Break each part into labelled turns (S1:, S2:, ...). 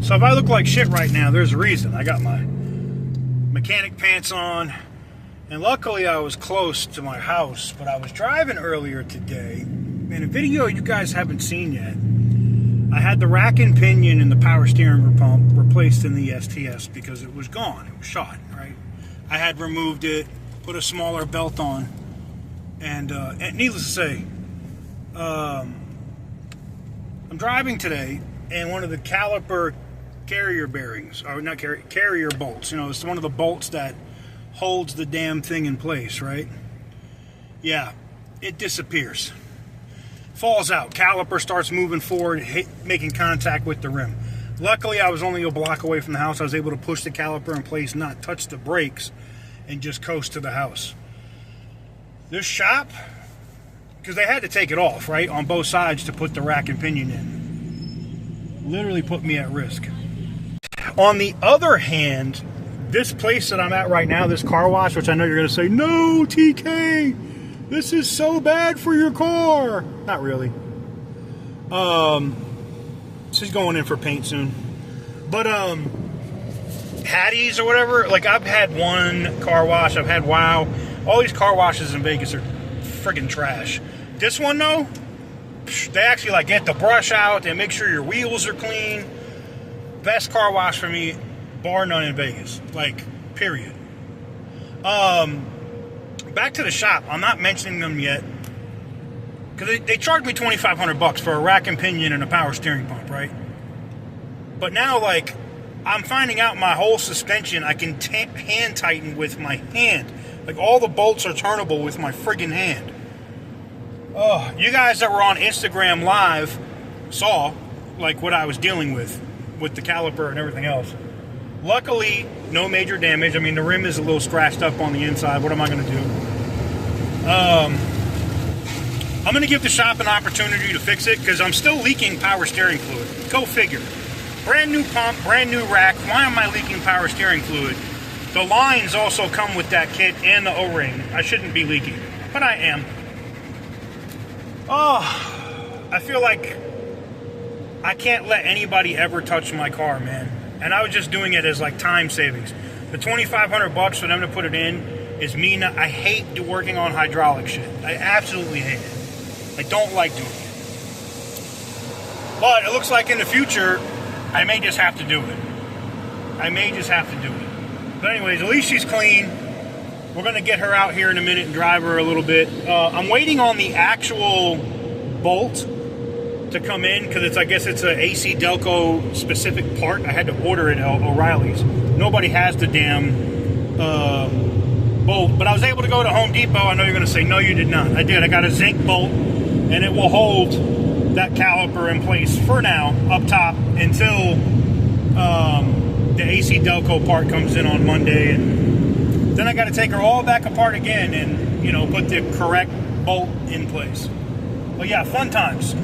S1: So if I look like shit right now, there's a reason. I got my mechanic pants on, and luckily I was close to my house, but I was driving earlier today, in a video you guys haven't seen yet. I had the rack and pinion and the power steering pump replaced in the STS because it was gone. It was shot, right? I had removed it, put a smaller belt on, and needless to say, I'm driving today, and one of the caliper carrier bearings, or not carrier bolts, you know, it's one of the bolts that holds the damn thing in place, right? Yeah, it disappears. Falls out. Caliper starts moving forward, making contact with the rim. Luckily, I was only a block away from the house. I was able to push the caliper in place, not touch the brakes, and just coast to the house. This shop, because they had to take it off, right, on both sides to put the rack and pinion in, literally put me at risk. On the other hand, this place that I'm at right now, this car wash, which I know you're going to say, no, TK, this is so bad for your car. Not really. She's going in for paint soon. But, Hattie's or whatever, like I've had one car wash, I've had Wow. All these car washes in Vegas are friggin' trash. This one, though, they actually like get the brush out, they make sure your wheels are clean. Best car wash for me, bar none in Vegas. Like, period. Back to the shop. I'm not mentioning them yet, because they charged me $2,500 for a rack and pinion and a power steering pump, right? But now, like, I'm finding out my whole suspension I can hand tighten with my hand. Like, all the bolts are turnable with my friggin' hand. Oh, you guys that were on Instagram Live saw, like, what I was dealing with the caliper and everything else. Luckily, no major damage. I mean, the rim is a little scratched up on the inside. What am I going to do? I'm going to give the shop an opportunity to fix it because I'm still leaking power steering fluid. Go figure. Brand new pump, brand new rack. Why am I leaking power steering fluid? The lines also come with that kit and the O-ring. I shouldn't be leaking, but I am. Oh, I feel like I can't let anybody ever touch my car, man. And I was just doing it as like time savings. The $2,500 for them to put it in is me. I hate working on hydraulic shit. I absolutely hate it. I don't like doing it. But it looks like in the future, I may just have to do it. I may just have to do it. But anyways, at least she's clean. We're going to get her out here in a minute and drive her a little bit. I'm waiting on the actual bolt to come in because I guess it's an AC Delco specific part. I had to order it at O'Reilly's. Nobody has the damn bolt, but I was able to go to Home Depot. I know you're going to say, no, you did not. I did. I got a zinc bolt, and it will hold that caliper in place for now up top until the AC Delco part comes in on Monday, and then I got to take her all back apart again and, you know, put the correct bolt in place. But yeah, fun times.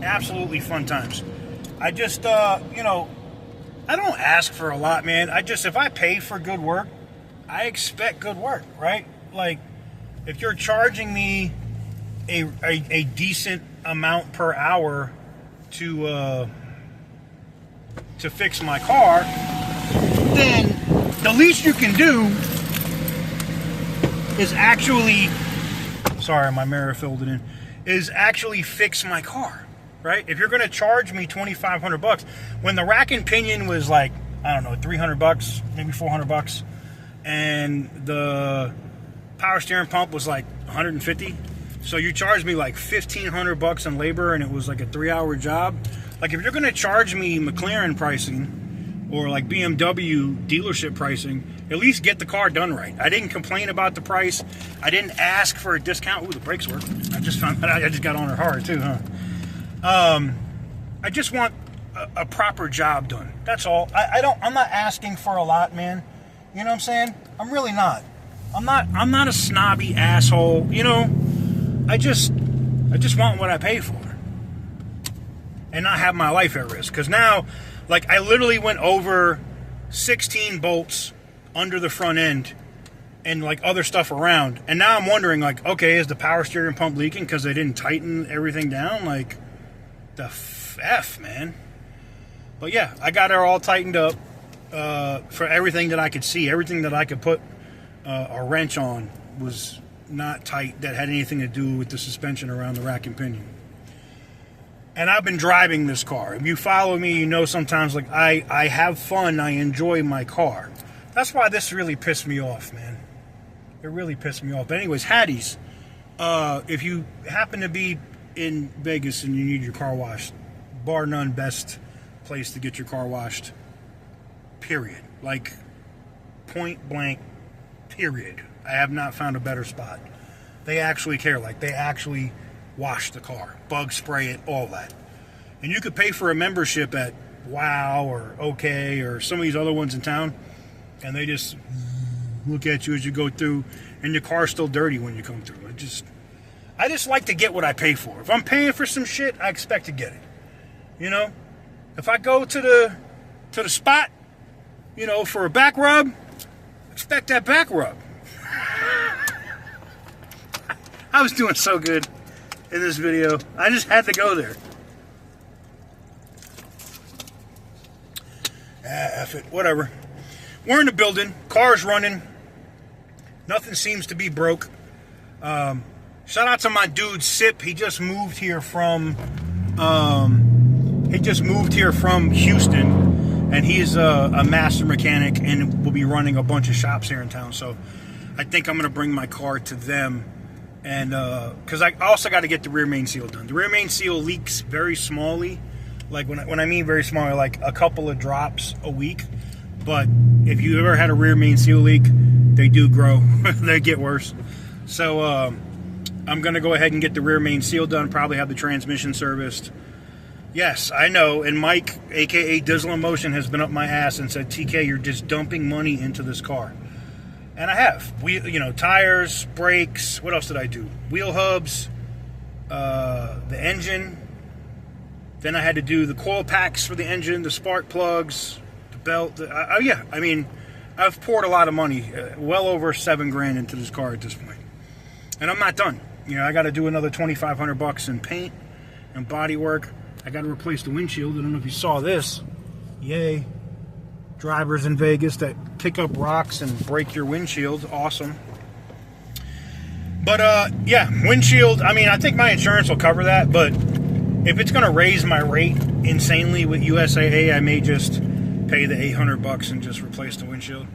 S1: Absolutely fun times. I just, you know, I don't ask for a lot, man. If I pay for good work, I expect good work, right? Like, if you're charging me a decent amount per hour to fix my car, then the least you can do is actually, sorry, my mirror filled it in, is actually fix my car. Right? If you're going to charge me $2,500, when the rack and pinion was like, I don't know, $300, maybe $400, and the power steering pump was like $150, so you charged me like $1,500 in labor, and it was like a 3-hour job. Like, if you're going to charge me McLaren pricing or like BMW dealership pricing, at least get the car done right. I didn't complain about the price. I didn't ask for a discount. Ooh, the brakes work. I just found that out. I just got on her hard too, huh? I just want a proper job done. That's all. I'm not asking for a lot, man. You know what I'm saying? I'm really not. I'm not a snobby asshole. You know, I just want what I pay for and not have my life at risk. Because now, like, I literally went over 16 bolts under the front end and like other stuff around. And now I'm wondering, like, okay, is the power steering pump leaking because they didn't tighten everything down? Like, the F, man. But yeah, I got her all tightened up for everything that I could see. Everything that I could put a wrench on was not tight that had anything to do with the suspension around the rack and pinion. And I've been driving this car. If you follow me, you know sometimes like I have fun. I enjoy my car. That's why this really pissed me off, man. It really pissed me off. But anyways, Hattie's. If you happen to be in Vegas and you need your car washed, bar none, best place to get your car washed. Period. Like, point blank, period. I have not found a better spot. They actually care. Like, they actually wash the car, bug spray it, all that. And you could pay for a membership at Wow or OK or some of these other ones in town, and they just look at you as you go through, and your car's still dirty when you come through. I just like to get what I pay for. If I'm paying for some shit, I expect to get it. You know, if I go to the spot, you know, for a back rub, expect that back rub. I was doing so good in this video. I just had to go there. F it. Whatever. We're in the building. Car's running. Nothing seems to be broke. Shout out to my dude Sip. He just moved here from Houston, and he's a master mechanic and will be running a bunch of shops here in town. So I think I'm gonna bring my car to them. And because I also got to get the rear main seal done. The rear main seal leaks very smallly. Like when I mean very small, like a couple of drops a week. But if you ever had a rear main seal leak, they do grow. They get worse. So I'm going to go ahead and get the rear main seal done. Probably have the transmission serviced. Yes, I know. And Mike, a.k.a. Dizzle Motion, has been up my ass and said, TK, you're just dumping money into this car. And I have. Tires, brakes. What else did I do? Wheel hubs, the engine. Then I had to do the coil packs for the engine, the spark plugs, the belt. Yeah, I mean, I've poured a lot of money, well over $7,000 into this car at this point. And I'm not done. I got to do another $2,500 in paint and body work. I got to replace the windshield. I don't know if you saw this. Yay. Drivers in Vegas that pick up rocks and break your windshield. Awesome. But, yeah, windshield. I mean, I think my insurance will cover that. But if it's going to raise my rate insanely with USAA, I may just pay the $800 and just replace the windshield.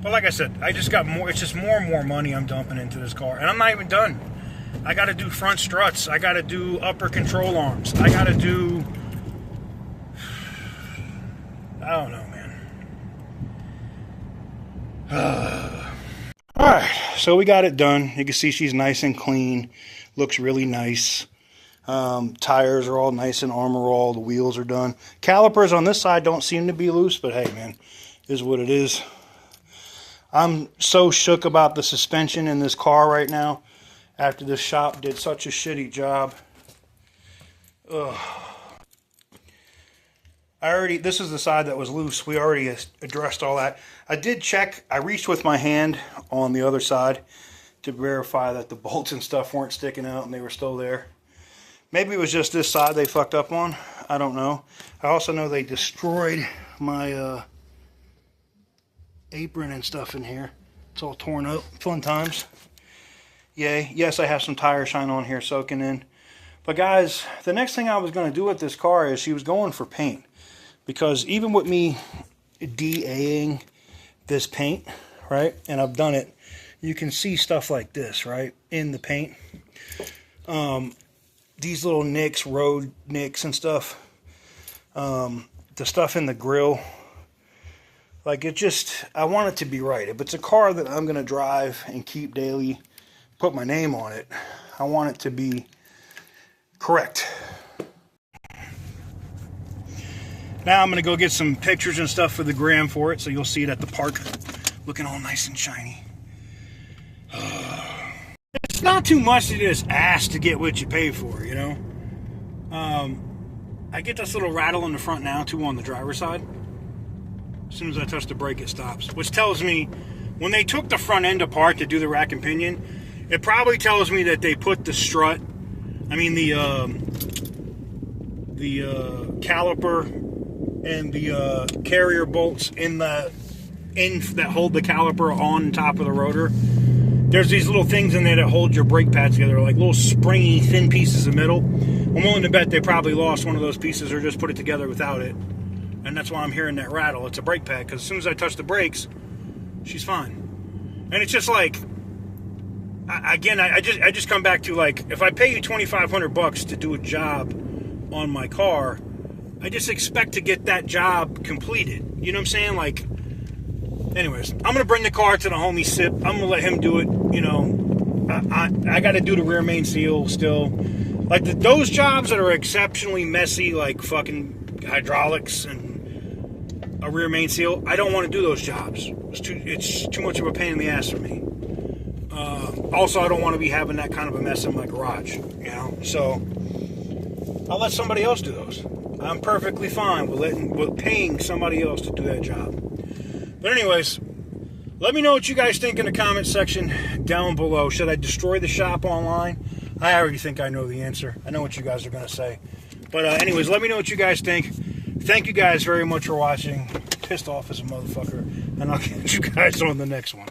S1: But like I said, I just got more. It's just more and more money I'm dumping into this car. And I'm not even done. I got to do front struts. I got to do upper control arms. I got to do... I don't know, man. Alright, so we got it done. You can see she's nice and clean. Looks really nice. Tires are all nice and armor all. The wheels are done. Calipers on this side don't seem to be loose, but hey, man, is what it is. I'm so shook about the suspension in this car right now after this shop did such a shitty job. Ugh. This is the side that was loose. We already addressed all that. I did check. I reached with my hand on the other side to verify that the bolts and stuff weren't sticking out and they were still there. Maybe it was just this side they fucked up on. I don't know. I also know they destroyed my apron and stuff in here. It's all torn up. Fun times. Yay. Yes, I have some tire shine on here soaking in. But guys, the next thing I was going to do with this car is she was going for paint. Because even with me DAing this paint, right, and I've done it, you can see stuff like this, right, in the paint. These little nicks, road nicks and stuff. The stuff in the grill. Like, it just, I want it to be right. If it's a car that I'm going to drive and keep daily, put my name on it, I want it to be correct. Now I'm going to go get some pictures and stuff for the gram for it, so you'll see it at the park, looking all nice and shiny. It's not too much to just ask to get what you pay for, you know? I get this little rattle in the front now, too, on the driver's side. As soon as I touch the brake, it stops. Which tells me, when they took the front end apart to do the rack and pinion, it probably tells me that they put the strut, I mean the caliper and the carrier bolts in that hold the caliper on top of the rotor. There's these little things in there that hold your brake pads together, like little springy, thin pieces of metal. I'm willing to bet they probably lost one of those pieces or just put it together without it. And that's why I'm hearing that rattle. It's a brake pad, because as soon as I touch the brakes, she's fine. And it's just like, I just come back to, like, if I pay you $2,500 to do a job on my car, I just expect to get that job completed. You know what I'm saying? Like, anyways, I'm going to bring the car to the homie Sip. I'm going to let him do it. You know, I got to do the rear main seal still. Like, those jobs that are exceptionally messy, like fucking hydraulics and a rear main seal, I don't want to do those jobs. It's too much of a pain in the ass for me. Also, I don't want to be having that kind of a mess in my garage, you know? So, I'll let somebody else do those. I'm perfectly fine with paying somebody else to do that job. But anyways, let me know what you guys think in the comment section down below. Should I destroy the shop online? I already think I know the answer. I know what you guys are going to say. But anyways, let me know what you guys think. Thank you guys very much for watching. Pissed off as a motherfucker. And I'll catch you guys on the next one.